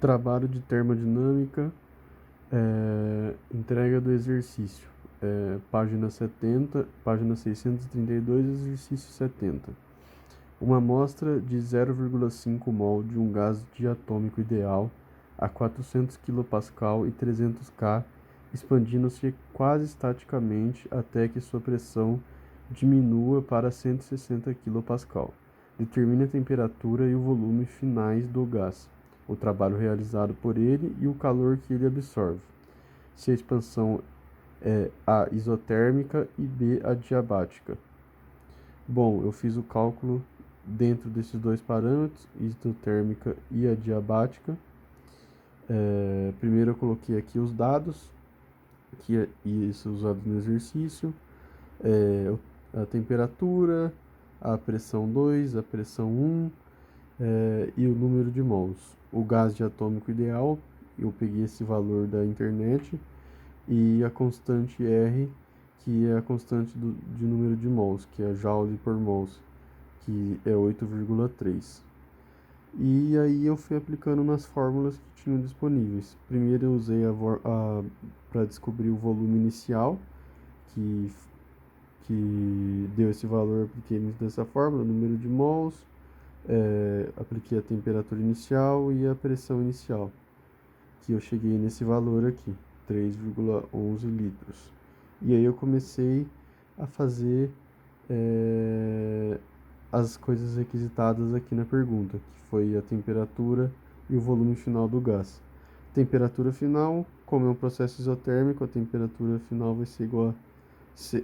Trabalho de termodinâmica, entrega do exercício, página 70, página 632, exercício 70. Uma amostra de 0,5 mol de um gás diatômico ideal a 400 kPa e 300 K, expandindo-se quase estaticamente até que sua pressão diminua para 160 kPa. Determine a temperatura e o volume finais do gás, o trabalho realizado por ele e o calor que ele absorve. Se a expansão é A isotérmica e B adiabática. Bom, eu fiz o cálculo dentro desses dois parâmetros, isotérmica e adiabática. Primeiro eu coloquei aqui os dados, que isso usado no exercício, a temperatura, a pressão 2, a pressão 1 e o número de mols. O gás diatômico ideal, eu peguei esse valor da internet, e a constante R, que é a constante de número de mols, que é joule por mols, que é 8,3. E aí eu fui aplicando nas fórmulas que tinham disponíveis. Primeiro eu usei para descobrir o volume inicial, que deu esse valor, apliquei dessa fórmula, número de mols, apliquei a temperatura inicial e a pressão inicial, que eu cheguei nesse valor aqui, 3,11 litros. E aí eu comecei a fazer as coisas requisitadas aqui na pergunta, que foi a temperatura e o volume final do gás. Temperatura final, como é um processo isotérmico, a temperatura final vai ser igual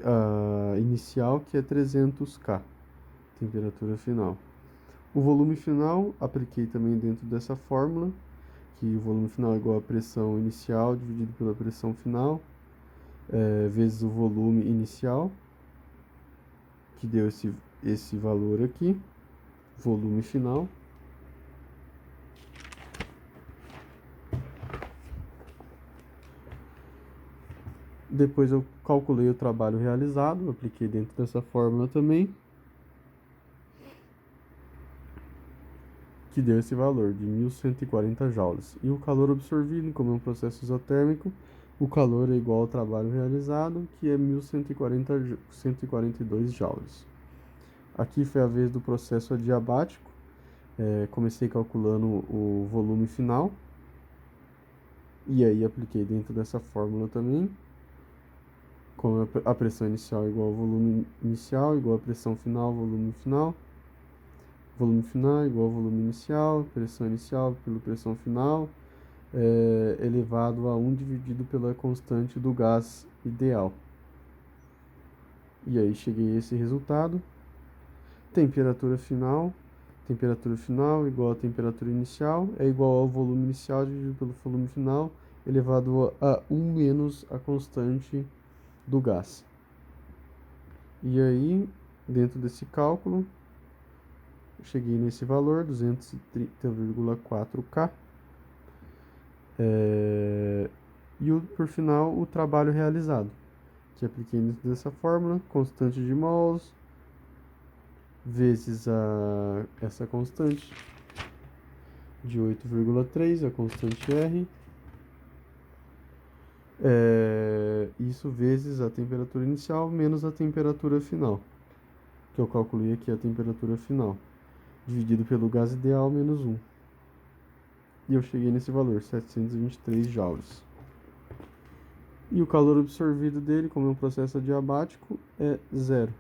a inicial, que é 300 K, temperatura final. O volume final, apliquei também dentro dessa fórmula, que o volume final é igual a pressão inicial dividido pela pressão final, vezes o volume inicial, que deu esse valor aqui, volume final. Depois eu calculei o trabalho realizado, apliquei dentro dessa fórmula também, que deu esse valor de 1.140 joules. E o calor absorvido, como é um processo isotérmico, o calor é igual ao trabalho realizado, que é 1.142 joules. Aqui foi a vez do processo adiabático. Comecei calculando o volume final, e aí apliquei dentro dessa fórmula também, como a pressão inicial é igual ao volume inicial, igual a pressão final, volume final igual ao volume inicial, pressão inicial pela pressão final, elevado a 1 dividido pela constante do gás ideal. E aí cheguei a esse resultado. Temperatura final igual a temperatura inicial, é igual ao volume inicial dividido pelo volume final, elevado a 1 menos a constante do gás. E aí, dentro desse cálculo, eu cheguei nesse valor, 230,4 K. E por final, o trabalho realizado, que apliquei dentro dessa fórmula, constante de mols, vezes essa constante de 8,3, a constante R, isso vezes a temperatura inicial menos a temperatura final, que eu calculei aqui a temperatura final, dividido pelo gás ideal menos 1. E eu cheguei nesse valor, 723 joules. E o calor absorvido dele, como é um processo adiabático, é 0.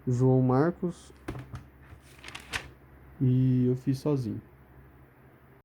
João Marcos, e eu fiz sozinho.